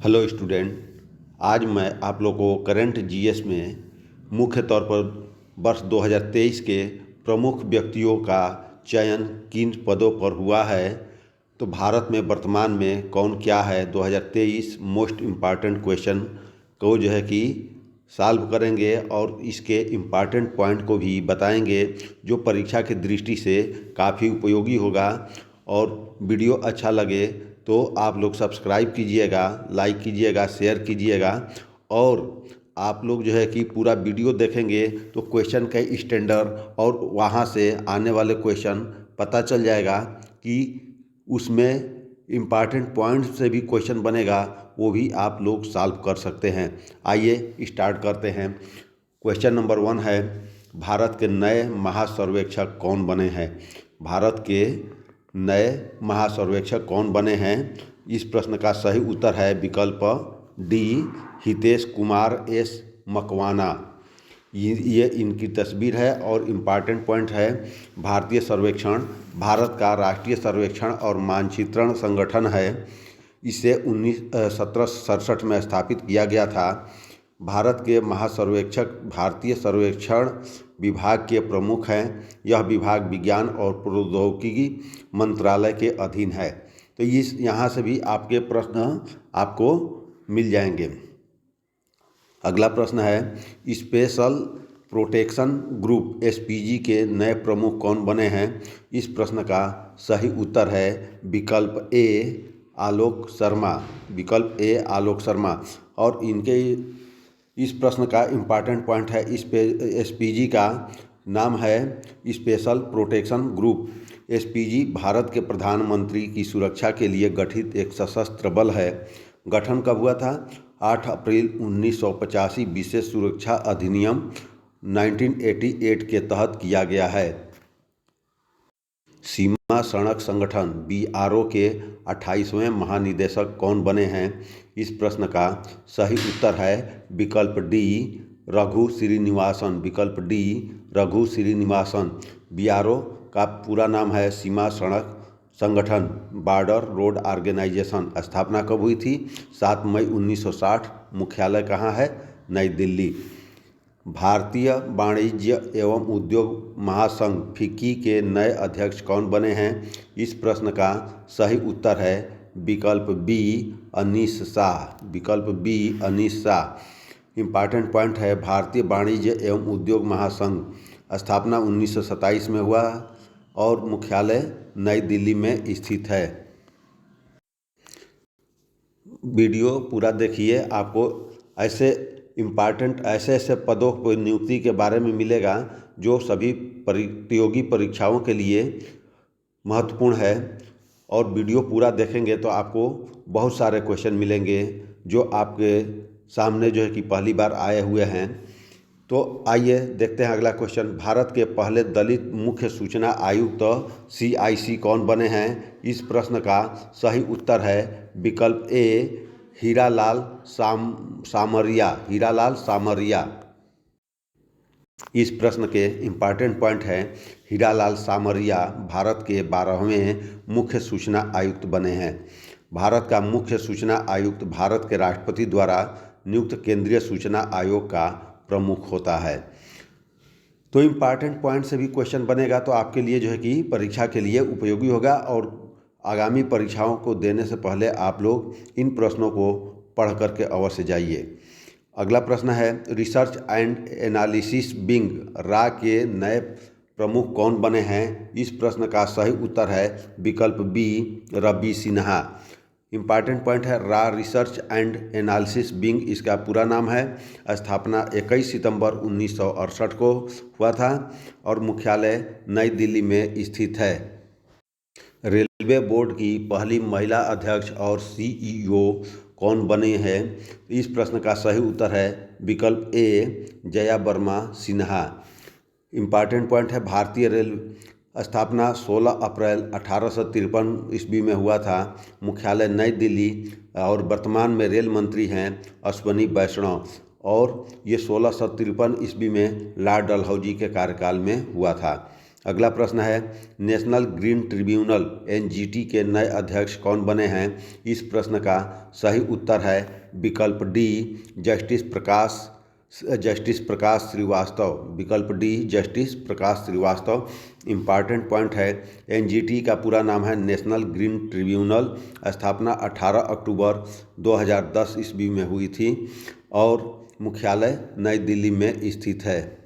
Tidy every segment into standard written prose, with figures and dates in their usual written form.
Hello student. आज मैं आप लोगों को करंट जीएस में मुख्य तौर पर वर्ष 2023 के प्रमुख व्यक्तियों का चयन किन पदों पर हुआ है, तो भारत में वर्तमान में कौन क्या है, 2023 मोस्ट इम्पॉर्टेंट क्वेश्चन को जो है कि सॉल्व करेंगे और इसके इम्पॉर्टेंट पॉइंट को भी बताएंगे जो परीक्षा की दृष्टि से काफ़ी उपयोगी होगा। और वीडियो अच्छा लगे तो आप लोग सब्सक्राइब कीजिएगा, लाइक कीजिएगा, शेयर कीजिएगा। और आप लोग जो है कि पूरा वीडियो देखेंगे तो क्वेश्चन का स्टैंडर्ड और वहाँ से आने वाले क्वेश्चन पता चल जाएगा कि उसमें इम्पॉर्टेंट पॉइंट से भी क्वेश्चन बनेगा, वो भी आप लोग सॉल्व कर सकते हैं। आइए स्टार्ट करते हैं। क्वेश्चन नंबर 1 है, भारत के नए महासर्वेक्षक कौन बने हैं? भारत के नए महासर्वेक्षक कौन बने हैं? इस प्रश्न का सही उत्तर है विकल्प डी, हितेश कुमार एस मकवाना। ये इनकी तस्वीर है और इम्पॉर्टेंट पॉइंट है, भारतीय सर्वेक्षण भारत का राष्ट्रीय सर्वेक्षण और मानचित्रण संगठन है। इसे 1767 में स्थापित किया गया था। भारत के महासर्वेक्षक भारतीय सर्वेक्षण विभाग के प्रमुख हैं। यह विभाग विज्ञान और प्रौद्योगिकी मंत्रालय के अधीन है। तो इस यहाँ से भी आपके प्रश्न आपको मिल जाएंगे। अगला प्रश्न है, स्पेशल प्रोटेक्शन ग्रुप एसपीजी के नए प्रमुख कौन बने हैं? इस प्रश्न का सही उत्तर है विकल्प ए, आलोक शर्मा। विकल्प ए, आलोक शर्मा। और इनके इस प्रश्न का इम्पॉर्टेंट पॉइंट है, एसपीजी का नाम है special protection group. SPG Bharat के प्रधानमंत्री की सुरक्षा के लिए गठित एक सशस्त्र बल है। गठन कब हुआ था? 8 अप्रैल 1985 विशेष सुरक्षा अधिनियम 1988 के तहत किया गया है। सीमा सड़क संगठन बीआरओ के 28वें महानिदेशक कौन बने हैं? इस प्रश्न का सही उत्तर है विकल्प डी, रघु श्रीनिवासन। विकल्प डी, रघु श्रीनिवासन। बीआरओ का पूरा नाम है सीमा सड़क संगठन, बॉर्डर रोड ऑर्गेनाइजेशन। स्थापना कब हुई थी? 7 मई 1960। मुख्यालय कहाँ है? नई दिल्ली। भारतीय वाणिज्य एवं उद्योग महासंघ फिक्की के नए अध्यक्ष कौन बने हैं? इस प्रश्न का सही उत्तर है विकल्प बी, अनीस शाह। विकल्प B, Anees Shah. Important point है, भारतीय वाणिज्य एवं उद्योग महासंघ स्थापना 1927 में हुआ और मुख्यालय नई दिल्ली में स्थित है। वीडियो पूरा देखिए, आपको ऐसे पदों पर नियुक्ति के बारे में मिलेगा जो सभी प्रतियोगी परीक्षाओं के लिए महत्वपूर्ण है। और वीडियो पूरा देखेंगे तो आपको बहुत सारे क्वेश्चन मिलेंगे जो आपके सामने जो है कि पहली बार आए हुए हैं। तो आइए देखते हैं अगला क्वेश्चन। भारत के पहले दलित मुख्य सूचना आयुक्त सीआईसी कौन बने हैं? इस प्रश्न का सही उत्तर है विकल्प ए, हीरालाल सामरिया। हीरालाल सामरिया। इस प्रश्न के इम्पॉर्टेंट पॉइंट है, हीरालाल सामरिया भारत के 12वें मुख्य सूचना आयुक्त बने हैं। भारत का मुख्य सूचना आयुक्त भारत के राष्ट्रपति द्वारा नियुक्त केंद्रीय सूचना आयोग का प्रमुख होता है। तो इम्पॉर्टेंट पॉइंट से भी क्वेश्चन बनेगा तो आपके लिए जो है कि परीक्षा के लिए उपयोगी होगा। और आगामी परीक्षाओं को देने से पहले आप लोग इन प्रश्नों को पढ़ करके अवश्य जाइए। अगला प्रश्न है, रिसर्च एंड एनालिसिस विंग रा के नए प्रमुख कौन बने हैं? इस प्रश्न का सही उत्तर है विकल्प B, Ravi Sinha. Important point है, रा रिसर्च एंड एनालिसिस विंग इसका पूरा नाम है। स्थापना 21 सितंबर 1968 को हुआ था और मुख्यालय नई दिल्ली में स्थित है। रेलवे बोर्ड की पहली महिला अध्यक्ष और सीईओ कौन बने हैं? इस प्रश्न का सही उत्तर है विकल्प ए, जया वर्मा सिन्हा। इम्पॉर्टेंट पॉइंट है, भारतीय रेल स्थापना 16 अप्रैल 1853 ईस्वी में हुआ था। मुख्यालय नई दिल्ली और वर्तमान में रेल मंत्री हैं अश्वनी वैष्णव। और ये 1653 ईस्वी में लॉर्ड डलहौजी के कार्यकाल में हुआ था। अगला प्रश्न है, नेशनल ग्रीन ट्रिब्यूनल एनजीटी के नए अध्यक्ष कौन बने हैं? इस प्रश्न का सही उत्तर है विकल्प डी, जस्टिस प्रकाश श्रीवास्तव। विकल्प डी, जस्टिस प्रकाश श्रीवास्तव। इम्पॉर्टेंट पॉइंट है, एनजीटी का पूरा नाम है नेशनल ग्रीन ट्रिब्यूनल। स्थापना 18 अक्टूबर 2010 ईस्वी में हुई थी और मुख्यालय नई दिल्ली में स्थित है।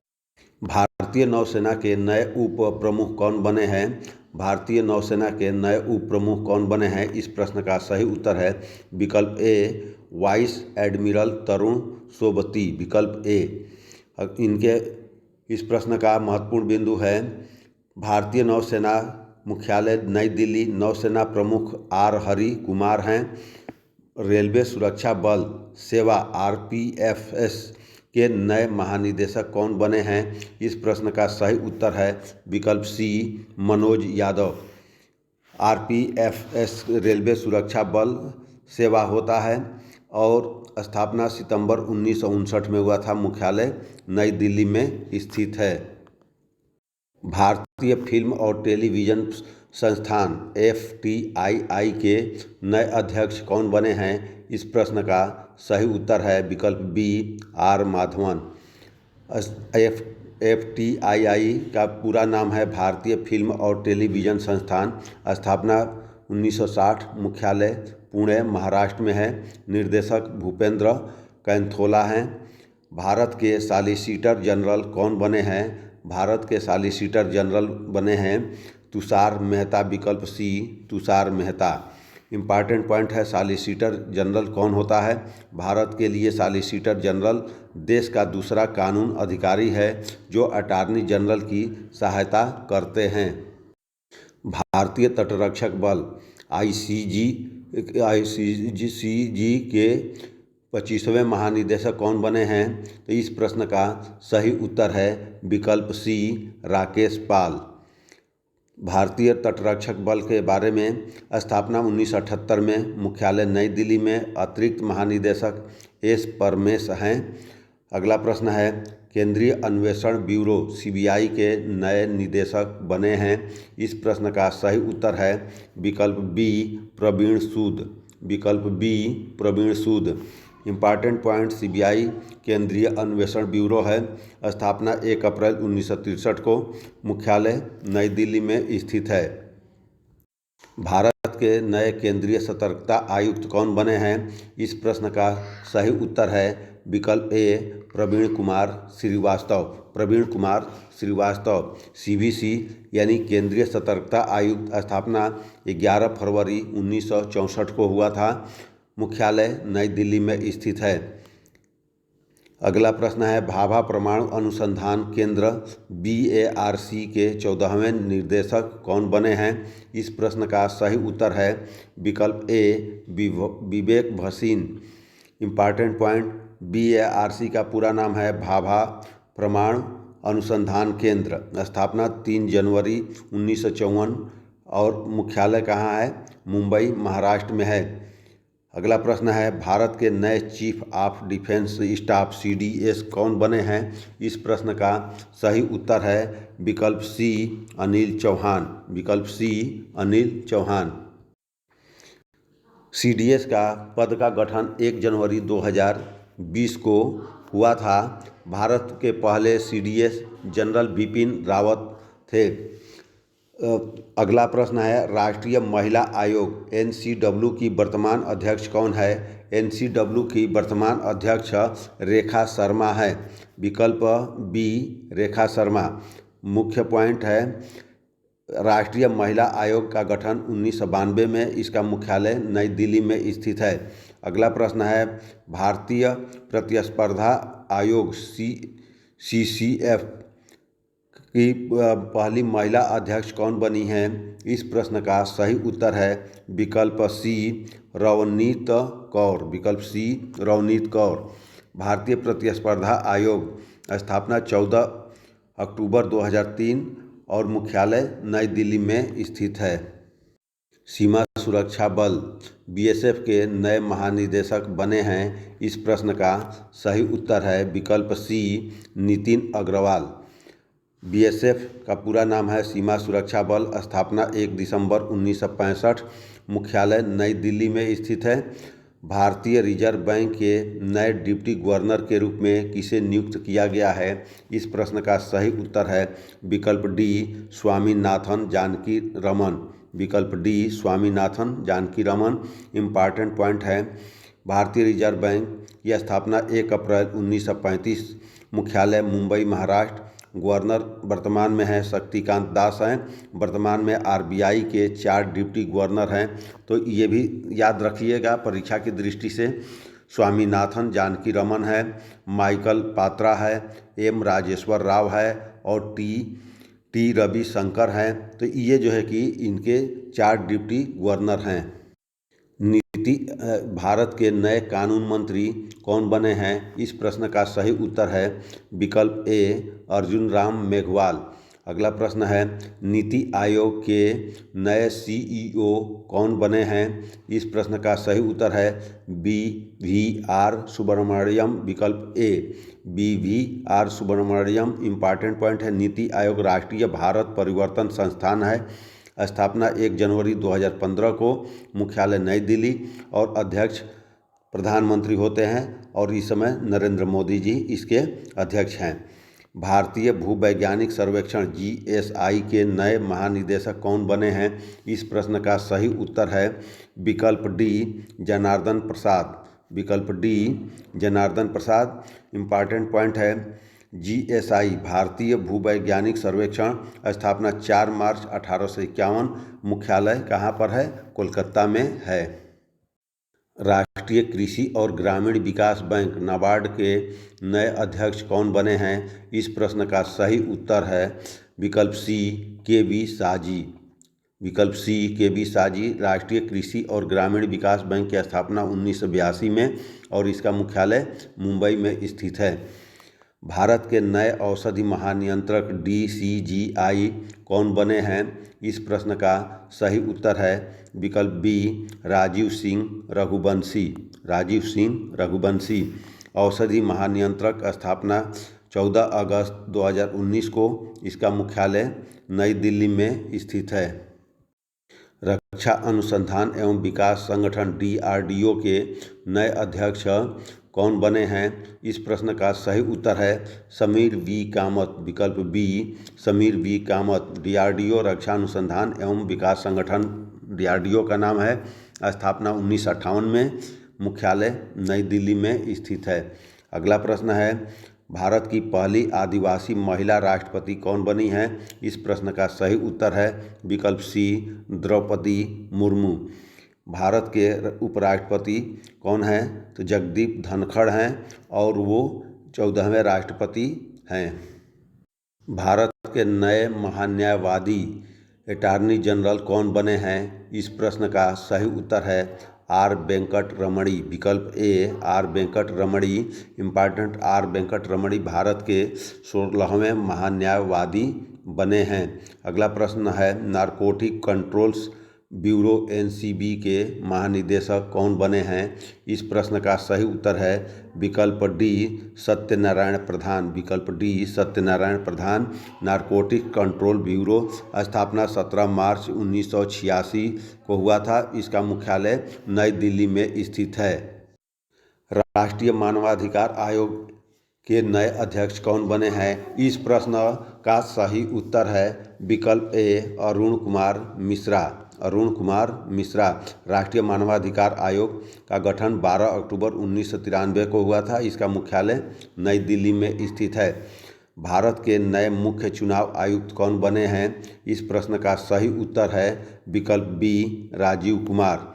भारतीय नौसेना के नए उप प्रमुख कौन बने हैं? भारतीय नौसेना के नए उप प्रमुख कौन बने हैं? इस प्रश्न का सही उत्तर है विकल्प ए, वाइस एडमिरल तरुण सोबती। विकल्प ए। इनके इस प्रश्न का महत्वपूर्ण बिंदु है, भारतीय नौसेना मुख्यालय नई दिल्ली, नौसेना प्रमुख आर हरि कुमार हैं। रेलवे सुरक्षा बल सेवा आरपीएफएस के नए महानिदेशक कौन बने हैं? इस प्रश्न का सही उत्तर है विकल्प सी, मनोज यादव। आरपीएफएस रेलवे सुरक्षा बल सेवा होता है और स्थापना सितंबर 1959 में हुआ था। मुख्यालय नई दिल्ली में स्थित है। भारतीय फिल्म और टेलीविज़न संस्थान एफटीआईआई के नए अध्यक्ष कौन बने हैं? इस प्रश्न का सही उत्तर है विकल्प बी, आर माधवन। एफटीआईआई का पूरा नाम है भारतीय फिल्म और टेलीविज़न संस्थान। स्थापना 1960। मुख्यालय पुणे महाराष्ट्र में है। निर्देशक भूपेंद्र कैंथोला हैं। भारत के सॉलिसिटर जनरल कौन बने हैं? भारत के सॉलिसिटर जनरल बने हैं तुषार मेहता। विकल्प सी, तुषार मेहता। इम्पॉर्टेंट पॉइंट है, सॉलिसिटर जनरल कौन होता है? भारत के लिए सॉलिसिटर जनरल देश का दूसरा कानून अधिकारी है जो अटॉर्नी जनरल की सहायता करते हैं। भारतीय तटरक्षक बल आईसीजी के 25वें महानिदेशक कौन बने हैं? तो इस प्रश्न का सही उत्तर है विकल्प सी, राकेश पाल। भारतीय तटरक्षक बल के बारे में, स्थापना 1978 में। मुख्यालय नई दिल्ली में। अतिरिक्त महानिदेशक एस परमेश हैं। अगला प्रश्न है, केंद्रीय अन्वेषण ब्यूरो सीबीआई के नए निदेशक बने हैं। इस प्रश्न का सही उत्तर है विकल्प बी, प्रवीण सूद। विकल्प बी, प्रवीण सूद। इम्पॉर्टेंट पॉइंट, सीबीआई केंद्रीय अन्वेषण ब्यूरो है। स्थापना 1 अप्रैल 1963 को। मुख्यालय नई दिल्ली में स्थित है। भारत के नए केंद्रीय सतर्कता आयुक्त कौन बने हैं? इस प्रश्न का सही उत्तर है विकल्प ए, प्रवीण कुमार श्रीवास्तव। प्रवीण कुमार श्रीवास्तव। सीवीसी यानी केंद्रीय सतर्कता आयुक्त स्थापना 11 फरवरी 1964 को हुआ था। मुख्यालय नई दिल्ली में स्थित है। अगला प्रश्न है, भाभा परमाणु अनुसंधान केंद्र बीएआरसी के 14वें निदेशक कौन बने हैं? इस प्रश्न का सही उत्तर है विकल्प ए, विवेक भसीन। इम्पॉर्टेंट पॉइंट, बीएआरसी का पूरा नाम है भाभा परमाणु अनुसंधान केंद्र। स्थापना 3 जनवरी 1954 और मुख्यालय कहाँ है? मुंबई महाराष्ट्र में है। अगला प्रश्न है, भारत के नए chief of defence staff CDS कौन बने हैं? इस प्रश्न का सही उत्तर है विकल्प सी, अनिल चौहान। विकल्प सी, अनिल चौहान। सीडीएस का पद का गठन 1 जनवरी 2020 को हुआ था। भारत के पहले सीडीएस जनरल बिपिन रावत थे। अगला प्रश्न है, राष्ट्रीय महिला आयोग एनसीडब्ल्यू की वर्तमान अध्यक्ष कौन है? एनसीडब्ल्यू की वर्तमान अध्यक्ष रेखा शर्मा है। विकल्प बी, रेखा शर्मा। मुख्य पॉइंट है, राष्ट्रीय महिला आयोग का गठन 1992 में। इसका मुख्यालय नई दिल्ली में स्थित है। अगला प्रश्न है, भारतीय प्रतिस्पर्धा आयोग सीसीएफ की पहली महिला अध्यक्ष कौन बनी हैं? इस प्रश्न का सही उत्तर है विकल्प सी, रवनीत कौर। विकल्प सी, रवनीत कौर। भारतीय प्रतिस्पर्धा आयोग स्थापना 14 अक्टूबर 2003 और मुख्यालय नई दिल्ली में स्थित है। सीमा सुरक्षा बल बीएसएफ के नए महानिदेशक बने हैं। इस प्रश्न का सही उत्तर है विकल्प सी, नितिन अग्रवाल। बीएसएफ का पूरा नाम है सीमा सुरक्षा बल। स्थापना 1 दिसंबर 1965। मुख्यालय नई दिल्ली में स्थित है। भारतीय रिजर्व बैंक के नए डिप्टी गवर्नर के रूप में किसे नियुक्त किया गया है? इस प्रश्न का सही उत्तर है विकल्प डी, स्वामीनाथन जानकी रमन। विकल्प D, Swaminathan Janaki Raman. Important point है, भारतीय रिजर्व बैंक की स्थापना 1 अप्रैल 1935। मुख्यालय मुंबई, महाराष्ट्र। गवर्नर वर्तमान में है शक्तिकांत दास हैं। वर्तमान में आरबीआई के 4 डिप्टी गवर्नर हैं, तो ये भी याद रखिएगा परीक्षा की दृष्टि से। स्वामीनाथन जानकी रमन है, माइकल पात्रा है, एम राजेश्वर राव है और टी रविशंकर हैं। तो ये जो है कि इनके 4 डिप्टी गवर्नर हैं। भारत के नए कानून मंत्री कौन बने हैं? इस प्रश्न का सही उत्तर है विकल्प ए, अर्जुन राम मेघवाल। अगला प्रश्न है, नीति आयोग के नए सीईओ कौन बने हैं? इस प्रश्न का सही उत्तर है BVR सुब्रमण्यम। विकल्प ए, BVR सुब्रमण्यम। इम्पॉर्टेंट पॉइंट है, नीति आयोग राष्ट्रीय भारत परिवर्तन संस्थान है। स्थापना 1 जनवरी 2015 को। मुख्यालय नई दिल्ली और अध्यक्ष प्रधानमंत्री होते हैं और इस समय नरेंद्र मोदी जी इसके अध्यक्ष हैं। भारतीय भूवैज्ञानिक सर्वेक्षण GSI के नए महानिदेशक कौन बने हैं? इस प्रश्न का सही उत्तर है विकल्प डी, जनार्दन प्रसाद। विकल्प डी, जनार्दन प्रसाद। इम्पॉर्टेंट पॉइंट है, GSI भारतीय भूवैज्ञानिक सर्वेक्षण स्थापना 4 मार्च 1851। मुख्यालय कहाँ पर है? कोलकाता में है। राष्ट्रीय कृषि और ग्रामीण विकास बैंक नाबार्ड के नए अध्यक्ष कौन बने हैं? इस प्रश्न का सही उत्तर है विकल्प सी, KV साजी। विकल्प सी, KV साजी। राष्ट्रीय कृषि और ग्रामीण विकास बैंक की स्थापना 1982 में और इसका मुख्यालय मुंबई में स्थित है। भारत के नए औषधि महानियंत्रक DCGI कौन बने हैं? इस प्रश्न का सही उत्तर है विकल्प बी, राजीव सिंह रघुवंशी। राजीव सिंह रघुवंशी। औषधि महानियंत्रक स्थापना 14 अगस्त 2019 को। इसका मुख्यालय नई दिल्ली में स्थित है। रक्षा अनुसंधान एवं विकास संगठन DRDO के नए अध्यक्ष कौन बने हैं? इस प्रश्न का सही उत्तर है समीर V कामत। विकल्प B, Sameer V Kamat. DRDO रक्षा अनुसंधान एवं विकास संगठन DRDO का नाम है। स्थापना 1958 में। मुख्यालय नई दिल्ली में स्थित है। अगला प्रश्न है, भारत की पहली आदिवासी महिला राष्ट्रपति कौन बनी हैं? इस प्रश्न का सही उत्तर है विकल्प सी, द्रौपदी मुर्मू। भारत के उपराष्ट्रपति कौन हैं? तो जगदीप धनखड़ हैं और वो 14वें राष्ट्रपति हैं। भारत के नए महान्यायवादी अटॉर्नी जनरल कौन बने हैं? इस प्रश्न का सही उत्तर है R वेंकट रमणी। विकल्प ए, R वेंकट रमणी। इम्पॉर्टेंट, R वेंकट रमणी भारत के 16वें महान्यायवादी बने हैं। अगला प्रश्न है, नारकोटिक कंट्रोल्स ब्यूरो NCB के महानिदेशक कौन बने हैं? इस प्रश्न का सही उत्तर है विकल्प डी, सत्यनारायण प्रधान। विकल्प डी, सत्यनारायण प्रधान। नारकोटिक कंट्रोल ब्यूरो स्थापना 17 मार्च 1986 को हुआ था। इसका मुख्यालय नई दिल्ली में स्थित है। राष्ट्रीय मानवाधिकार आयोग के नए अध्यक्ष कौन बने हैं? इस प्रश्न का सही उत्तर है विकल्प ए, अरुण कुमार मिश्रा। अरुण कुमार मिश्रा। राष्ट्रीय मानवाधिकार आयोग का गठन 12 अक्टूबर 1993 को हुआ था। इसका मुख्यालय नई दिल्ली में स्थित है। भारत के नए मुख्य चुनाव आयुक्त कौन बने हैं? इस प्रश्न का सही उत्तर है विकल्प बी, राजीव कुमार।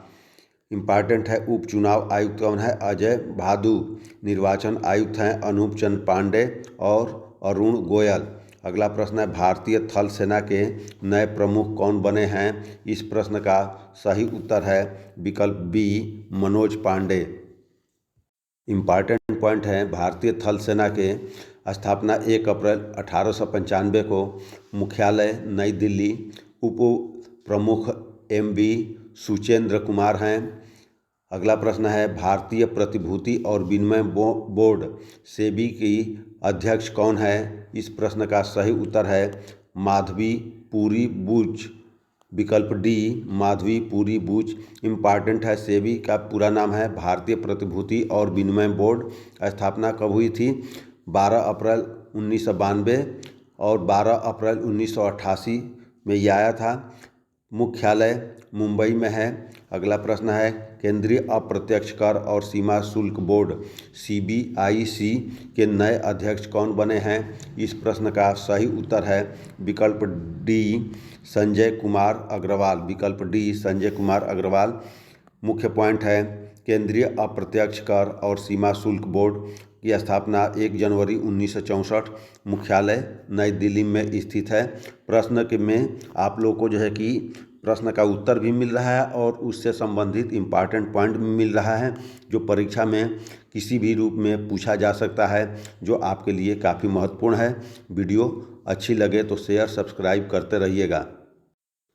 इम्पॉर्टेंट है, उपचुनाव आयुक्त कौन है? अजय भादु। निर्वाचन आयुक्त हैं अनूप चंद्र पांडे और अरुण गोयल। अगला प्रश्न है, भारतीय थल सेना के नए प्रमुख कौन बने हैं? इस प्रश्न का सही उत्तर है विकल्प B, Manoj Pandey. Important point है, भारतीय थल सेना के स्थापना 1 अप्रैल 1895 को। मुख्यालय नई दिल्ली। उप प्रमुख MV सुचेंद्र कुमार हैं। अगला प्रश्न है, भारतीय प्रतिभूति और विनिमय बोर्ड सेबी की अध्यक्ष कौन है? इस प्रश्न का सही उत्तर है माधवी पुरी बुच। विकल्प डी, माधवी पुरी बुच इम्पॉर्टेंट है। सेबी का पूरा नाम है भारतीय प्रतिभूति और विनिमय बोर्ड। स्थापना कब हुई थी? 12 अप्रैल 1992 और 12 अप्रैल 1988 में यह आया था। मुख्यालय मुंबई में है। अगला प्रश्न है, केंद्रीय अप्रत्यक्ष कर और सीमा शुल्क बोर्ड सीबीआईसी के नए अध्यक्ष कौन बने हैं? इस प्रश्न का सही उत्तर है विकल्प डी, संजय कुमार अग्रवाल। विकल्प डी, संजय कुमार अग्रवाल। मुख्य पॉइंट है, केंद्रीय अप्रत्यक्ष कर और सीमा शुल्क बोर्ड की स्थापना 1 जनवरी 1964, मुख्यालय नई दिल्ली में स्थित है। प्रश्न के में आप लोगों को जो है कि प्रश्न का उत्तर भी मिल रहा है और उससे संबंधित इम्पॉर्टेंट पॉइंट भी मिल रहा है, जो परीक्षा में किसी भी रूप में पूछा जा सकता है, जो आपके लिए काफ़ी महत्वपूर्ण है। वीडियो अच्छी लगे तो शेयर सब्सक्राइब करते रहिएगा।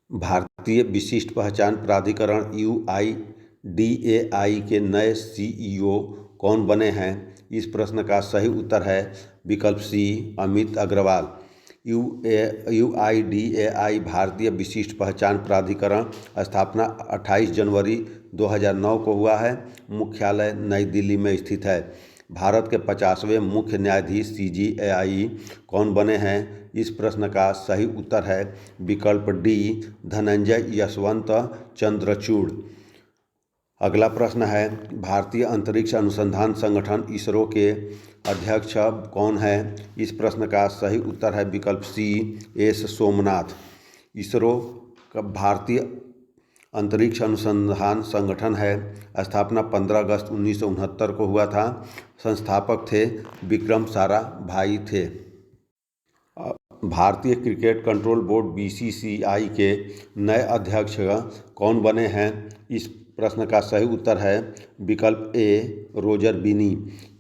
भारतीय विशिष्ट पहचान प्राधिकरण UIDAI के नए CEO कौन बने हैं? इस प्रश्न का सही उत्तर है विकल्प सी, अमित अग्रवाल। UIDAI भारतीय विशिष्ट पहचान प्राधिकरण स्थापना 28 जनवरी 2009 को हुआ है। मुख्यालय नई दिल्ली में स्थित है। भारत के 50वें मुख्य न्यायाधीश CJI कौन बने हैं? इस प्रश्न का सही उत्तर है विकल्प डी, धनंजय यशवंत चंद्रचूड़। अगला प्रश्न है, भारतीय अंतरिक्ष अनुसंधान संगठन इसरो के अध्यक्ष कौन है? इस प्रश्न का सही उत्तर है विकल्प सी, एस सोमनाथ। इसरो का भारतीय अंतरिक्ष अनुसंधान संगठन है। स्थापना 15 अगस्त 1969 को हुआ था। संस्थापक थे विक्रम साराभाई थे। भारतीय क्रिकेट कंट्रोल बोर्ड BCCI के नए अध्यक्ष कौन बने हैं? इस प्रश्न का सही उत्तर है विकल्प ए, रोजर बिनी।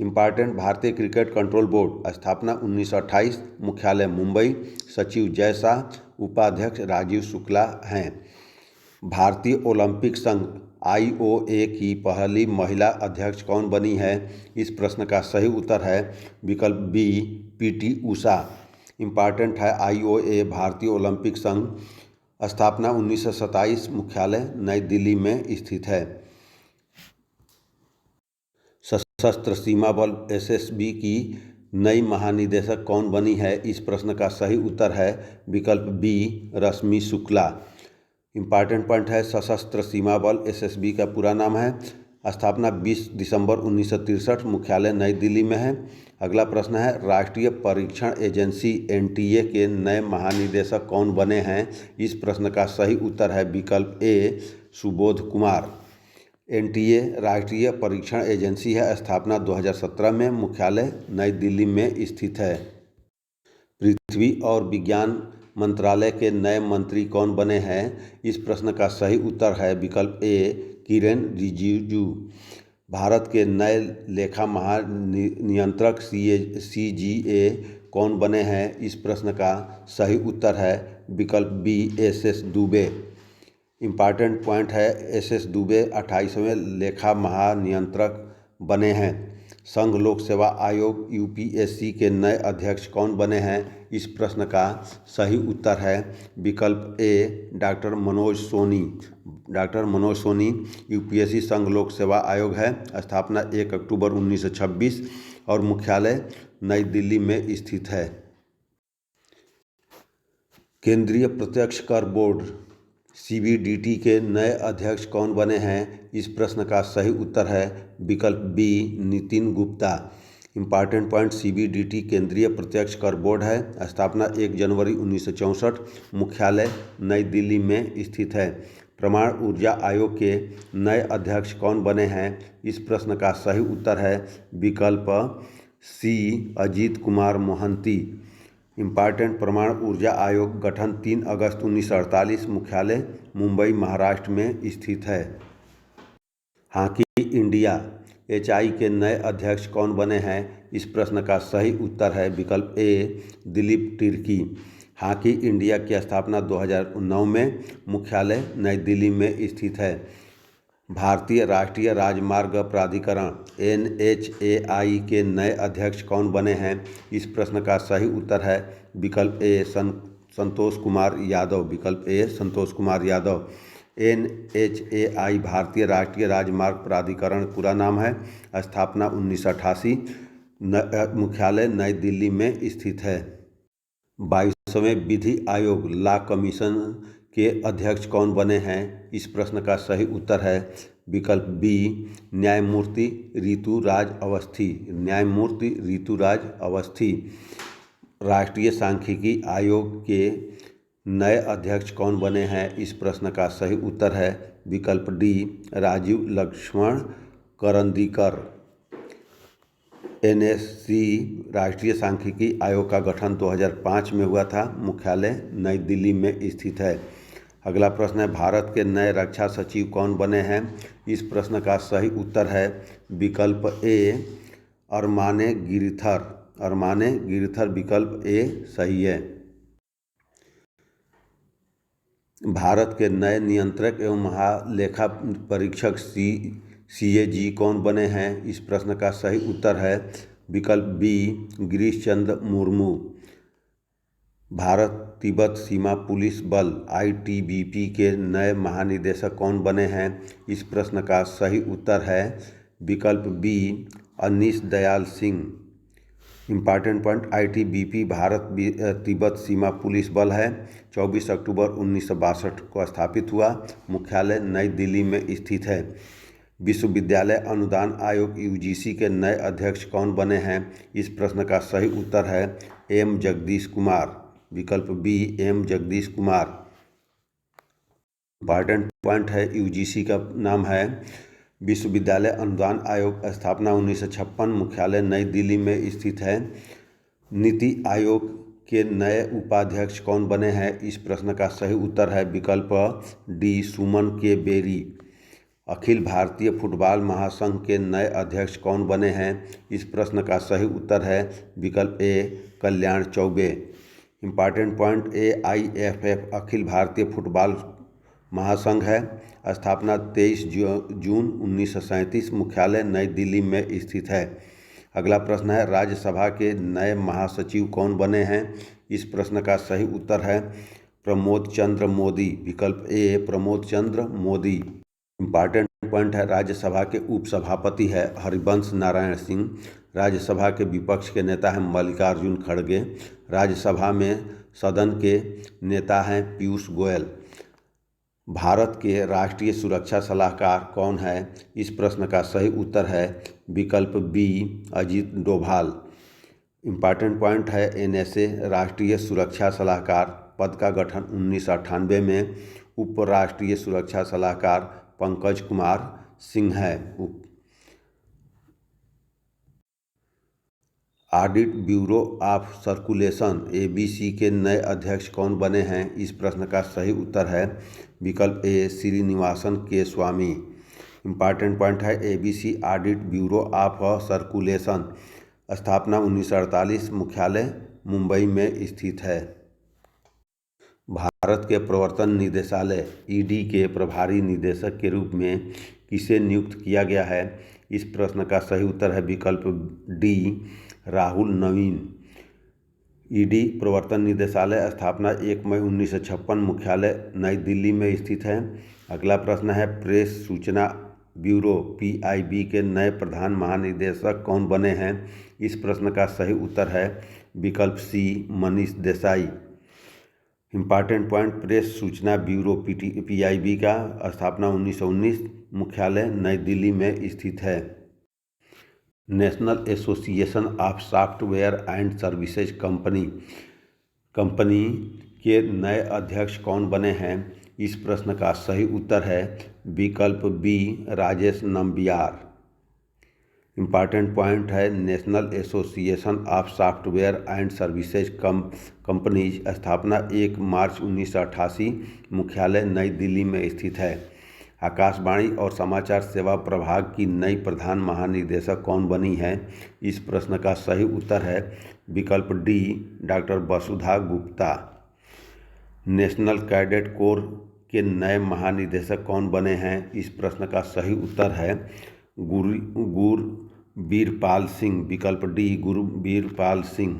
इम्पॉर्टेंट, भारतीय क्रिकेट कंट्रोल बोर्ड स्थापना 1928, मुख्यालय मुंबई, सचिव जय शाह, उपाध्यक्ष राजीव शुक्ला हैं। भारतीय ओलंपिक संघ IOA की पहली महिला अध्यक्ष कौन बनी है? इस प्रश्न का सही उत्तर है विकल्प बी, PT उषा। इम्पॉर्टेंट है, IOA भारतीय ओलंपिक संघ स्थापना 1927, मुख्यालय नई दिल्ली में स्थित है। सशस्त्र सीमा बल SSB की नई महानिदेशक कौन बनी है? इस प्रश्न का सही उत्तर है विकल्प बी, रश्मि शुक्ला। इम्पॉर्टेंट पॉइंट है, सशस्त्र सीमा बल SSB का पूरा नाम है। स्थापना 20 दिसंबर 1963, मुख्यालय नई दिल्ली में है। अगला प्रश्न है, राष्ट्रीय परीक्षण एजेंसी NTA के नए महानिदेशक कौन बने हैं? इस प्रश्न का सही उत्तर है विकल्प ए, सुबोध कुमार। NTA राष्ट्रीय परीक्षण एजेंसी है। स्थापना 2017 में, मुख्यालय नई दिल्ली में स्थित है। पृथ्वी और विज्ञान मंत्रालय के नए मंत्री कौन बने हैं? इस प्रश्न का सही उत्तर है विकल्प ए, किरेन रिजिजू। भारत के नए लेखा महानियंत्रक CGA कौन बने हैं? इस प्रश्न का सही उत्तर है विकल्प B, SS Dubey. Important point है, SS दुबे 28वें लेखा महानियंत्रक बने हैं। संघ लोक सेवा आयोग UPSC के नए अध्यक्ष कौन बने हैं? इस प्रश्न का सही उत्तर है विकल्प A, doctor Manoj Soni. Doctor Manoj Soni UPSC संघ लोक सेवा आयोग है। स्थापना 1 अक्टूबर 1926 और मुख्यालय नई दिल्ली में स्थित है। केंद्रीय प्रत्यक्ष कर बोर्ड CBDT के नए अध्यक्ष कौन बने हैं? इस प्रश्न का सही उत्तर है विकल्प B, Nitin Gupta. Important point, CBDT केंद्रीय प्रत्यक्ष कर बोर्ड है। स्थापना 1 जनवरी 1964, मुख्यालय नई दिल्ली में स्थित है। परमाणु ऊर्जा आयोग के नए अध्यक्ष कौन बने हैं? इस प्रश्न का सही उत्तर है विकल्प सी, अजीत कुमार मोहंती। इम्पॉर्टेंट, परमाणु ऊर्जा आयोग गठन 3 अगस्त 1948, मुख्यालय मुंबई महाराष्ट्र में स्थित है। हॉकी इंडिया HI के नए अध्यक्ष कौन बने हैं? इस प्रश्न का सही उत्तर है विकल्प ए, दिलीप तिर्की। हॉकी इंडिया की स्थापना 2009 में, मुख्यालय नई दिल्ली में स्थित है। भारतीय राष्ट्रीय राजमार्ग प्राधिकरण NHAI के नए अध्यक्ष कौन बने हैं? इस प्रश्न का सही उत्तर है विकल्प ए संतोष कुमार यादव। विकल्प ए संतोष कुमार यादव। NHAI भारतीय राष्ट्रीय राजमार्ग प्राधिकरण पूरा नाम है। स्थापना 1988। मुख्यालय नई दिल्ली में स्थित है। 22वें विधि आयोग लॉ कमीशन के अध्यक्ष कौन बने हैं? इस प्रश्न का सही उत्तर है विकल्प बी न्यायमूर्ति ऋतुराज अवस्थी। न्यायमूर्ति ऋतुराज अवस्थी। राष्ट्रीय सांख्यिकी आयोग के नए अध्यक्ष कौन बने हैं? इस प्रश्न का सही उत्तर है विकल्प डी राजीव लक्ष्मण करंदीकर। NSC राष्ट्रीय सांख्यिकी आयोग का गठन 2005 में हुआ था। मुख्यालय नई दिल्ली में स्थित है। अगला प्रश्न है भारत के नए रक्षा सचिव कौन बने हैं? इस प्रश्न का सही उत्तर है विकल्प ए अरमाने गिरथर। अरमाने गिरथर विकल्प ए सही है। भारत के नए नियंत्रक एवं महालेखा परीक्षक CAG कौन बने हैं? इस प्रश्न का सही उत्तर है विकल्प बी गिरीश चंद्र मुर्मू। भारत तिब्बत सीमा पुलिस बल ITBP के नए महानिदेशक कौन बने हैं? इस प्रश्न का सही उत्तर है विकल्प B Anish Dayal Singh. Important point ITBP Bharat Tibbat सीमा पुलिस बल है। 24 अक्टूबर 1962 को स्थापित हुआ। मुख्यालय नई दिल्ली में स्थित है। विश्वविद्यालय अनुदान आयोग UGC के नए अध्यक्ष कौन बने हैं? इस प्रश्न का सही उत्तर है M जगदीश कुमार। विकल्प B M Jagdish Kumar. Important point है UGC का नाम है विश्वविद्यालय अनुदान आयोग। स्थापना 1956। मुख्यालय नई दिल्ली में स्थित है। नीति आयोग के नए उपाध्यक्ष कौन बने हैं? इस प्रश्न का सही उत्तर है विकल्प डी सुमन के बेरी। अखिल भारतीय फुटबॉल महासंघ के नए अध्यक्ष कौन बने हैं? इस प्रश्न का सही उत्तर है विकल्प ए कल्याण Choubey. Important point AIFF Akhil Bharatiya football महासंघ है। स्थापना 23 जून 1937। मुख्यालय नई दिल्ली में स्थित है। अगला प्रश्न है राज्यसभा के नए महासचिव कौन बने हैं? इस प्रश्न का सही उत्तर है प्रमोद चंद्र मोदी। विकल्प ए प्रमोद चंद्र मोदी। इम्पॉर्टेंट पॉइंट है राज्यसभा के उपसभापति है हरिवंश नारायण सिंह। राज्यसभा के विपक्ष के नेता हैं मल्लिकार्जुन खड़गे। राज्यसभा में सदन के नेता हैं पीयूष गोयल। भारत के राष्ट्रीय सुरक्षा सलाहकार कौन है? इस प्रश्न का सही उत्तर है विकल्प B Ajit Doval. Important point है NSA राष्ट्रीय सुरक्षा सलाहकार पद का गठन 1998 में उप राष्ट्रीय सुरक्षा सलाहकार पंकज कुमार सिंह है। Audit bureau of circulation ABC के नए अध्यक्ष कौन बने हैं? इस प्रश्न का सही उत्तर है विकल्प ए श्रीनिवासन के स्वामी। इम्पॉर्टेंट पॉइंट है ABC audit bureau of circulation. स्थापना 1948। मुख्यालय मुंबई में स्थित है। भारत के प्रवर्तन निदेशालय ED के प्रभारी निदेशक के रूप में किसे नियुक्त किया गया है? इस प्रश्न का सही उत्तर है विकल्प डी राहुल नवीन। ED प्रवर्तन निदेशालय। स्थापना 1 मई 1956। मुख्यालय नई दिल्ली में स्थित है। अगला प्रश्न है प्रेस सूचना ब्यूरो PIB के नए प्रधान महानिदेशक कौन बने हैं? इस प्रश्न का सही उत्तर है विकल्प C Manish Desai. Important point press सूचना ब्यूरो PIB का स्थापना 1919। मुख्यालय नई दिल्ली में स्थित है। National association of software and services company के नए अध्यक्ष कौन बने हैं? इस प्रश्न का सही उत्तर है विकल्प B Rajesh Nambiar. Important point है national association of software and services companies. स्थापना 1 मार्च 1988। मुख्यालय नई दिल्ली में स्थित है। आकाशवाणी और समाचार सेवा प्रभाग की नई प्रधान महानिदेशक कौन बनी है? इस प्रश्न का सही उत्तर है विकल्प डी डॉक्टर वसुधा गुप्ता। नेशनल कैडेट कोर के नए महानिदेशक कौन बने हैं? इस प्रश्न का सही उत्तर है गुरबीरपाल सिंह, विकल्प D Gurbirpal Singh.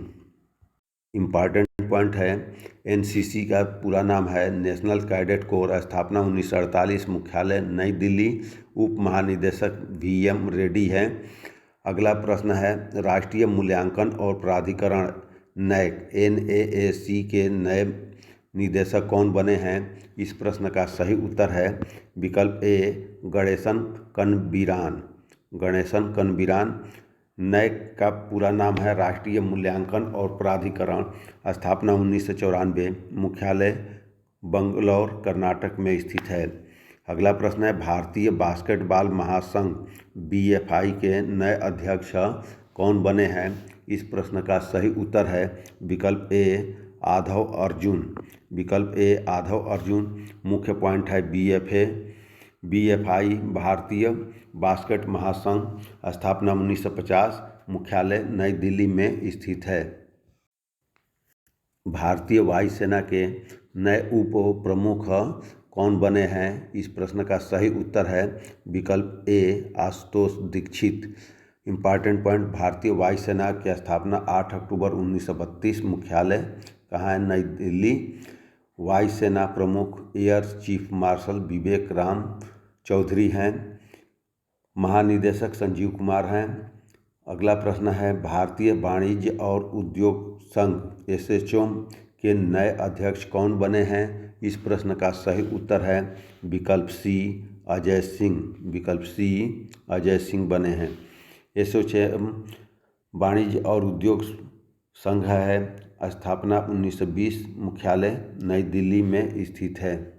Important point है, एनसीसी का पूरा नाम है नेशनल कैडेट कोर, स्थापना 1948, मुख्यालय नई दिल्ली, उप महानिदेशक वीएम रेड्डी हैं। अगला प्रश्न है, राष्ट्रीय मूल्यांकन और प्राधिकरण नैक NAAC के नए निदेशक कौन बने हैं? इस प्रश्न का सही उत्तर है विकल्प ए गणेशन कनबीरान। गणेशन कनबीरान। नैक का पूरा नाम है राष्ट्रीय मूल्यांकन और प्राधिकरण, स्थापना 1994, मुख्यालय बंगलौर कर्नाटक में स्थित है। अगला प्रश्न है, भारतीय बास्केटबॉल महासंघ BFI के नए अध्यक्ष कौन बने हैं? इस प्रश्न का सही उत्तर है विकल्प ए आधव अर्जुन। विकल्प ए आधव अर्जुन। मुख्य पॉइंट है BFI भारतीय बास्केट महासंघ, स्थापना 1950, मुख्यालय नई दिल्ली में स्थित है। भारतीय वायुसेना के नए उप प्रमुख कौन बने हैं? इस प्रश्न का सही उत्तर है विकल्प ए आशुतोष दीक्षित। इम्पॉर्टेंट पॉइंट, भारतीय वायुसेना की स्थापना 8 अक्टूबर 1932, मुख्यालय कहाँ है? नई दिल्ली। वायुसेना प्रमुख एयर चीफ मार्शल विवेक राम चौधरी हैं। महानिदेशक संजीव कुमार हैं। अगला प्रश्न है, भारतीय वाणिज्य और उद्योग संघ ASSOM के नए अध्यक्ष कौन बने हैं? इस प्रश्न का सही उत्तर है विकल्प सी अजय सिंह। विकल्प सी अजय सिंह बने हैं। ASSOM वाणिज्य और उद्योग संघ है, स्थापना 1920, मुख्यालय नई दिल्ली में स्थित है।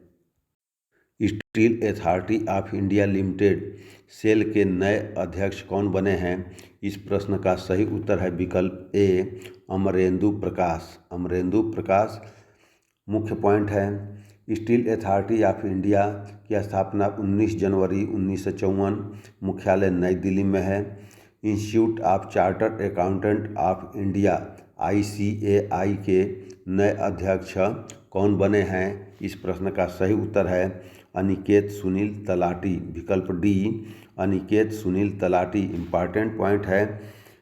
Steel Authority of India Limited SAIL के नए अध्यक्ष कौन बने हैं? इस प्रश्न का सही उत्तर है विकल्प ए अमरेंदु प्रकाश। अमरेंदु प्रकाश। मुख्य पॉइंट है, स्टील अथॉरिटी ऑफ इंडिया की स्थापना 19 जनवरी 1954, मुख्यालय नई दिल्ली में है। Institute of chartered accountant of India ICAI के नए अध्यक्ष कौन बने हैं? इस प्रश्न का सही उत्तर है अनिकेत सुनील तलाटी। विकल्प D Aniket Sunil talati. Important point है,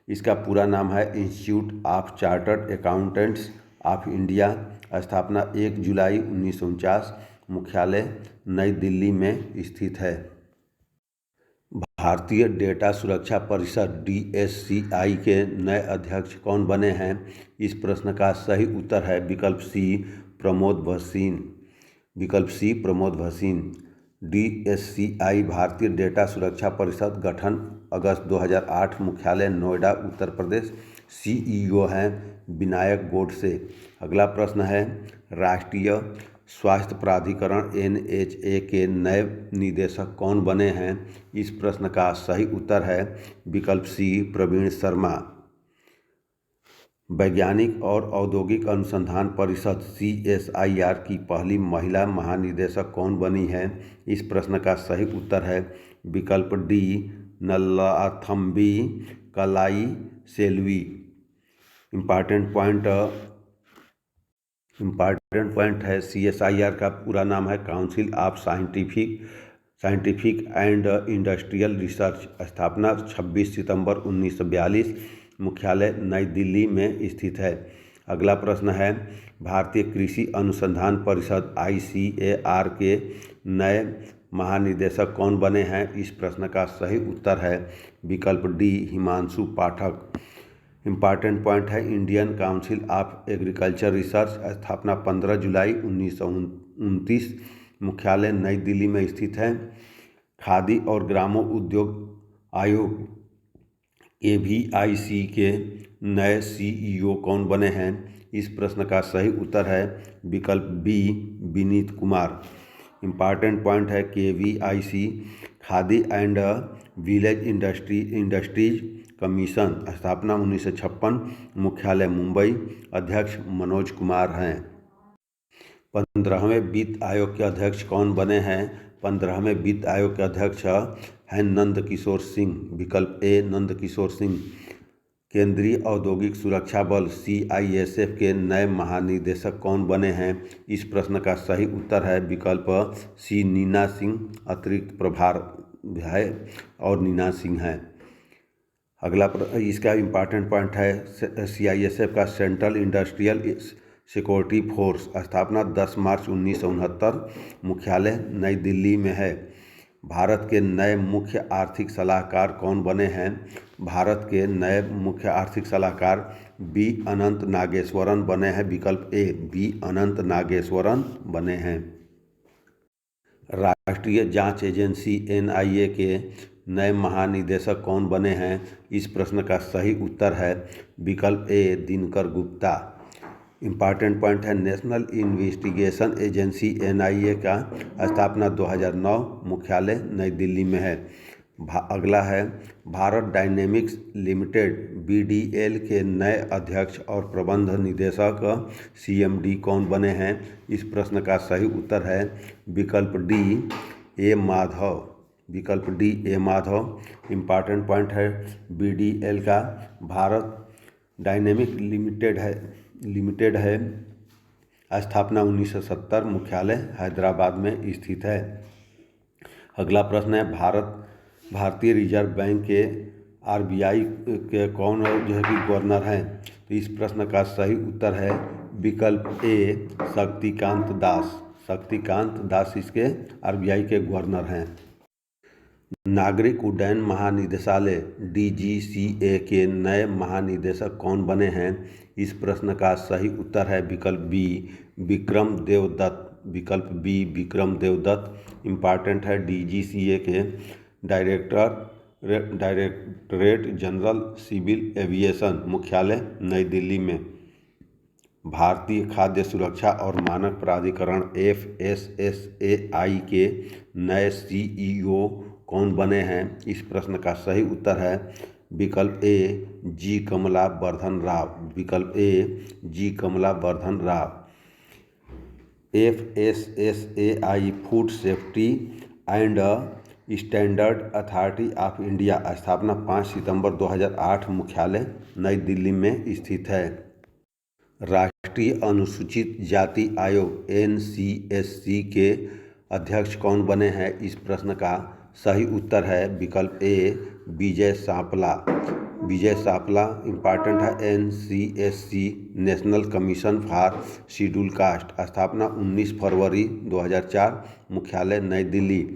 इसका पूरा नाम है institute of chartered accountants of India, स्थापना 1 जुलाई 1949, मुख्यालय नई दिल्ली में स्थित है। भारतीय डेटा सुरक्षा परिषद DSCI के नए अध्यक्ष कौन बने हैं? इस प्रश्न का सही उत्तर है विकल्प सी प्रमोद भसीन। विकल्प सी प्रमोद भसीन। DSCI भारतीय डेटा सुरक्षा परिषद, गठन अगस्त 2008, मुख्यालय नोएडा उत्तर प्रदेश। CEO हैं विनायक गोडसे। अगला प्रश्न है, राष्ट्रीय स्वास्थ्य प्राधिकरण NHA के नए निदेशक कौन बने हैं? इस प्रश्न का सही उत्तर है विकल्प सी प्रवीण शर्मा। वैज्ञानिक और औद्योगिक अनुसंधान परिषद CSIR की पहली महिला महानिदेशक कौन बनी है? इस प्रश्न का सही उत्तर है विकल्प डी नल्लाथम्बी कलाई सेल्वी। इम्पॉर्टेंट पॉइंट है, CSIR का पूरा नाम है council of scientific and industrial research, स्थापना 26 सितंबर 1942, मुख्यालय नई दिल्ली में स्थित है। अगला प्रश्न है, भारतीय कृषि अनुसंधान परिषद ICAR के नए महानिदेशक कौन बने हैं? इस प्रश्न का सही उत्तर है विकल्प डी हिमांशु पाठक। इम्पॉर्टेंट पॉइंट है, Indian council of agriculture research, स्थापना 15 जुलाई 1929, मुख्यालय नई दिल्ली में स्थित है। खादी और ग्रामोद्योग आयोग KVIC के नए CEO कौन बने हैं? इस प्रश्न का सही उत्तर है विकल्प B Vineet Kumar. Important point है, KVIC Khadi and Village Industries Commission, स्थापना 1956, मुख्यालय मुंबई, अध्यक्ष मनोज कुमार हैं। 15वें वित्त आयोग के अध्यक्ष कौन बने हैं? 15वें वित्त आयोग के अध्यक्ष हैं नंद किशोर सिंह। विकल्प ए नंद किशोर सिंह। केंद्रीय औद्योगिक सुरक्षा बल CISF के नए महानिदेशक कौन बने हैं? इस प्रश्न का सही उत्तर है विकल्प सी नीना सिंह। अतिरिक्त प्रभार है और नीना सिंह है। अगला इसका इम्पॉर्टेंट पॉइंट है CISF का सेंट्रल इंडस्ट्रियल सिक्योरिटी फोर्स, स्थापना 10 मार्च 1969, मुख्यालय नई दिल्ली में है। भारत के नए मुख्य आर्थिक सलाहकार कौन बने हैं? भारत के नए मुख्य आर्थिक सलाहकार बी अनंत नागेश्वरन बने हैं। विकल्प ए बी अनंत नागेश्वरन बने हैं। राष्ट्रीय जांच एजेंसी NIA के नए महानिदेशक कौन बने हैं? इस प्रश्न का सही उत्तर है विकल्प ए दिनकर गुप्ता। इम्पॉर्टेंट पॉइंट है नेशनल इन्वेस्टिगेशन एजेंसी NIA का स्थापना 2009, मुख्यालय नई दिल्ली में है। अगला है भारत डायनेमिक्स लिमिटेड BDL के नए अध्यक्ष और प्रबंध निदेशक CMD कौन बने हैं? इस प्रश्न का सही उत्तर है विकल्प डी ए माधव। विकल्प D A Madhav. Important point है BDL का भारत डायनेमिक लिमिटेड है, स्थापना 1970, मुख्यालय हैदराबाद में स्थित है। अगला प्रश्न है भारतीय रिजर्व बैंक के RBI के कौन जो है कि गवर्नर हैं? तो इस प्रश्न का सही उत्तर है विकल्प ए शक्तिकांत दास। शक्तिकांत दास इसके RBI के गवर्नर हैं। नागरिक उड्डयन महानिदेशालय DGCA के नए महानिदेशक कौन बने हैं? इस प्रश्न का सही उत्तर है विकल्प बी विक्रम देवदत्त। विकल्प बी विक्रम देवदत्त। इम्पॉर्टेंट है DGCA के डायरेक्टरेट जनरल सिविल एविएशन, मुख्यालय नई दिल्ली में। भारतीय खाद्य सुरक्षा और मानक प्राधिकरण FSSAI के नए CEO कौन बने हैं? इस प्रश्न का सही उत्तर है विकल्प ए जी कमला वर्धन राव। विकल्प A G Kamala Vardhan Rao. FSSAI food safety and standard authority of India, स्थापना 5 सितंबर 2008, मुख्यालय नई दिल्ली में स्थित है। राष्ट्रीय अनुसूचित जाति आयोग NCSC के अध्यक्ष कौन बने हैं? इस प्रश्न का सही उत्तर है विकल्प ए विजय सांपला। विजय सांपला। इम्पॉर्टेंट है NCSC national commission for schedule caste, स्थापना 19 फरवरी 2004, मुख्यालय नई दिल्ली।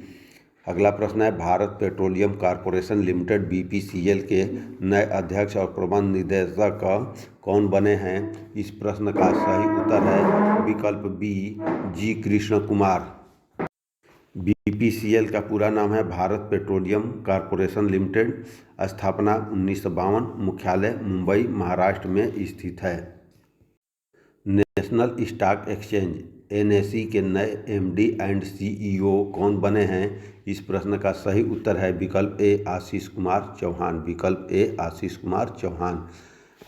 अगला प्रश्न है Bharat petroleum corporation limited BPCL के नए अध्यक्ष और प्रबंध निदेशक कौन बने हैं? इस प्रश्न का सही उत्तर है विकल्प बी जी कृष्ण कुमार। BPCL का पूरा नाम है भारत पेट्रोलियम कॉर्पोरेशन लिमिटेड, स्थापना 1952, मुख्यालय मुंबई महाराष्ट्र में स्थित है। नेशनल स्टॉक एक्सचेंज NSE के नए MD एंड CEO कौन बने हैं? इस प्रश्न का सही उत्तर है विकल्प ए आशीष कुमार चौहान। विकल्प ए आशीष कुमार चौहान।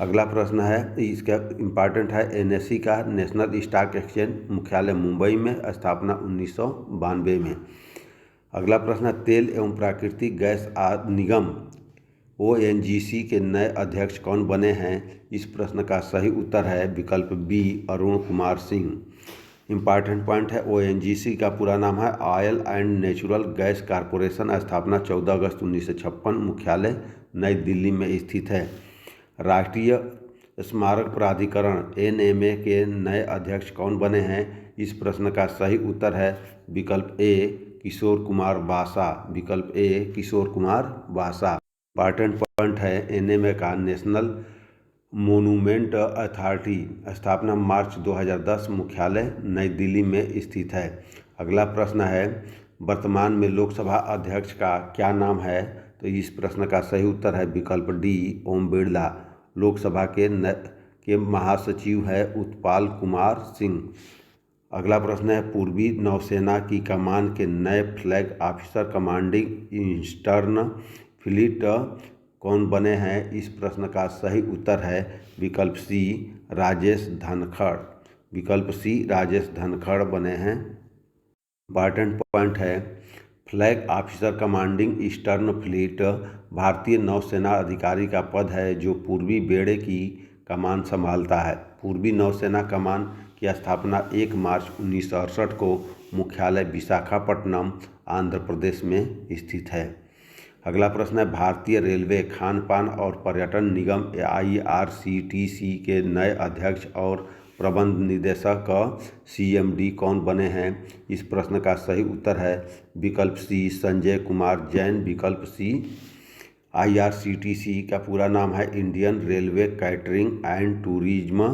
अगला प्रश्न है इसका इम्पॉर्टेंट है NSE का नेशनल स्टॉक एक्सचेंज, मुख्यालय मुंबई में, स्थापना 1992 में। अगला प्रश्न है तेल एवं प्राकृतिक गैस निगम ONGC के नए अध्यक्ष कौन बने हैं? इस प्रश्न का सही उत्तर है विकल्प B Arun Kumar Singh. Important point है ONGC का पूरा नाम है Oil and Natural Gas Corporation, स्थापना 14 अगस्त 1956, मुख्यालय नई दिल्ली में स्थित है। राष्ट्रीय स्मारक प्राधिकरण NMA के नए अध्यक्ष कौन बने हैं? इस प्रश्न का सही उत्तर है विकल्प ए किशोर कुमार बासा। विकल्प ए किशोर कुमार बासा। इम्पॉर्टेंट पॉइंट है NMA का नेशनल मोनूमेंट अथॉरिटी, स्थापना मार्च 2010, मुख्यालय नई दिल्ली में स्थित है। अगला प्रश्न है वर्तमान में लोकसभा अध्यक्ष का क्या नाम है? तो इस प्रश्न का सही उत्तर है विकल्प डी ओम बिरला। लोकसभा के महासचिव है उत्पल कुमार सिंह। अगला प्रश्न है पूर्वी नौसेना की कमान के नए flag officer commanding eastern fleet कौन बने हैं? इस प्रश्न का सही उत्तर है विकल्प सी राजेश धनखड़। विकल्प सी राजेश धनखड़ बने हैं। इम्पॉर्टेंट पॉइंट है flag officer commanding eastern fleet भारतीय नौसेना अधिकारी का पद है जो पूर्वी बेड़े की कमान संभालता है। पूर्वी नौसेना कमान की स्थापना 1 मार्च 1968 को मुख्यालय विशाखापट्टनम, आंध्र प्रदेश में स्थित है। अगला प्रश्न है, भारतीय रेलवे खान पान और पर्यटन निगम IRCTC के नए अध्यक्ष और प्रबंध निदेशक CMD कौन बने हैं? इस प्रश्न का सही उत्तर है विकल्प सी, संजय कुमार जैन। विकल्प सी। IRCTC का पूरा नाम है Indian railway catering and tourism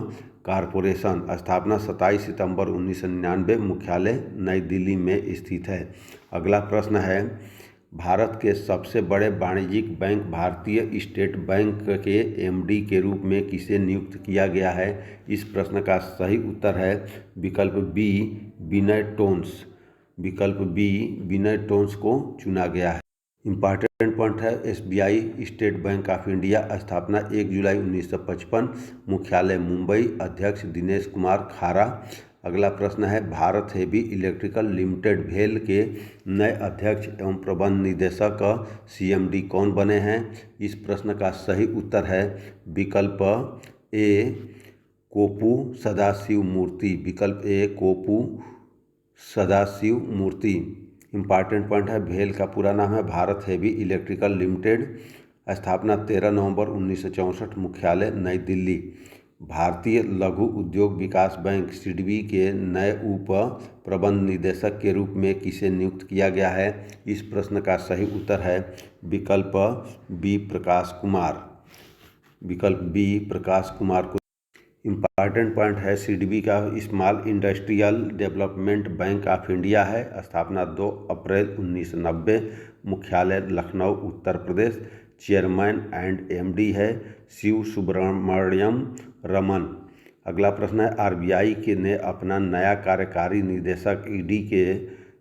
corporation. स्थापना 27 सितंबर 1999, मुख्यालय नई दिल्ली में स्थित है। अगला प्रश्न है, भारत के सबसे बड़े वाणिज्यिक बैंक भारतीय स्टेट बैंक के MD के रूप में किसे नियुक्त किया गया है? इस प्रश्न का सही उत्तर है विकल्प बी, विनय टोन्स। विकल्प बी, विनय टोन्स को चुना गया है। इम्पॉर्टेंट पॉइंट है, SBI state bank of India. स्थापना 1 जुलाई 1955, मुख्यालय मुंबई। अध्यक्ष दिनेश कुमार खारा। अगला प्रश्न है, भारत हेवी इलेक्ट्रिकल लिमिटेड भेल के नए अध्यक्ष एवं प्रबंध निदेशक CMD कौन बने हैं? इस प्रश्न का सही उत्तर है विकल्प ए, कोपू सदाशिव मूर्ति। विकल्प ए, कोपू सदाशिव मूर्ति। इम्पॉर्टेंट पॉइंट है, भेल का पूरा नाम है भारत हेवी इलेक्ट्रिकल लिमिटेड। स्थापना 13 नवंबर 1964, मुख्यालय नई दिल्ली। भारतीय लघु उद्योग विकास बैंक SIDBI के नए उप प्रबंध निदेशक के रूप में किसे नियुक्त किया गया है? इस प्रश्न का सही उत्तर है विकल्प बी, प्रकाश कुमार। विकल्प बी, प्रकाश कुमार को। इम्पॉर्टेंट पॉइंट है, SIDBI का small industrial development bank of India है। स्थापना 2 अप्रैल 1990, मुख्यालय Lucknow, Uttar Pradesh. Chairman and MD है शिव सुब्रमण्यम रमन। अगला प्रश्न है, RBI के ने अपना नया कार्यकारी निदेशक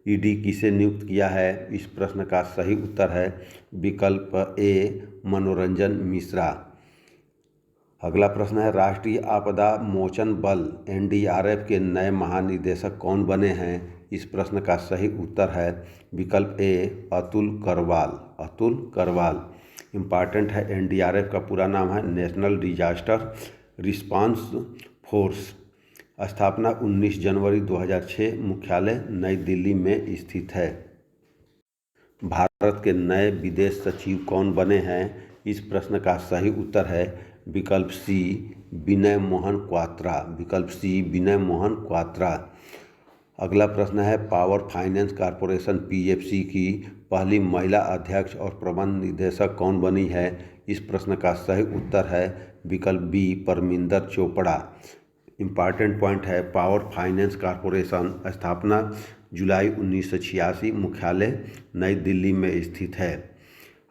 ED किसे नियुक्त किया है? इस प्रश्न का सही उत्तर है विकल्प ए, मनोरंजन मिश्रा। अगला प्रश्न है, राष्ट्रीय आपदा मोचन बल NDRF के नए महानिदेशक कौन बने हैं? इस प्रश्न का सही उत्तर है विकल्प ए, अतुल करवाल। अतुल करवाल। इम्पॉर्टेंट है, NDRF का पूरा नाम है नेशनल डिजास्टर रिस्पांस फोर्स। स्थापना 19 जनवरी 2006, मुख्यालय नई दिल्ली में स्थित है। भारत के नए विदेश सचिव कौन बने हैं? इस प्रश्न का सही उत्तर है विकल्प सी, विनय मोहन क्वात्रा। विकल्प सी, विनय मोहन क्वात्रा। अगला प्रश्न है, पावर फाइनेंस कॉरपोरेशन PFC की पहली महिला अध्यक्ष और प्रबंध निदेशक कौन बनी है? इस प्रश्न का सही उत्तर है विकल्प B, Parminder Chopra. Important point है, पावर फाइनेंस कॉरपोरेशन स्थापना जुलाई 1986, मुख्यालय नई दिल्ली में स्थित है।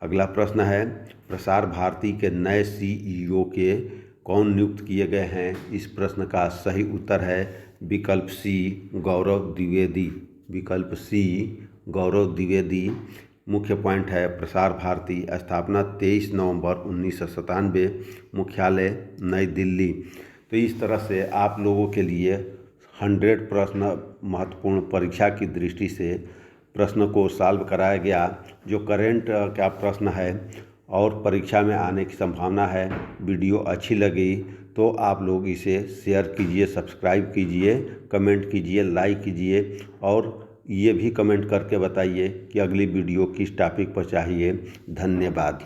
अगला प्रश्न है, प्रसार भारती के नए CEO के कौन नियुक्त किए गए हैं? इस प्रश्न का सही उत्तर है विकल्प सी, गौरव द्विवेदी। विकल्प सी, गौरव द्विवेदी। मुख्य पॉइंट है, प्रसार भारती स्थापना 23 नवंबर 1997, मुख्यालय नई दिल्ली। तो इस तरह से आप लोगों के लिए 100 प्रश्न महत्वपूर्ण परीक्षा की दृष्टि से प्रश्न को सॉल्व कराया गया। जो करेंट का प्रश्न है और परीक्षा में आने की संभावना है। वीडियो अच्छी लगी तो आप लोग इसे शेयर कीजिए, सब्सक्राइब कीजिए, कमेंट कीजिए, लाइक कीजिए और ये भी कमेंट करके बताइए कि अगली वीडियो किस टॉपिक पर चाहिए। धन्यवाद।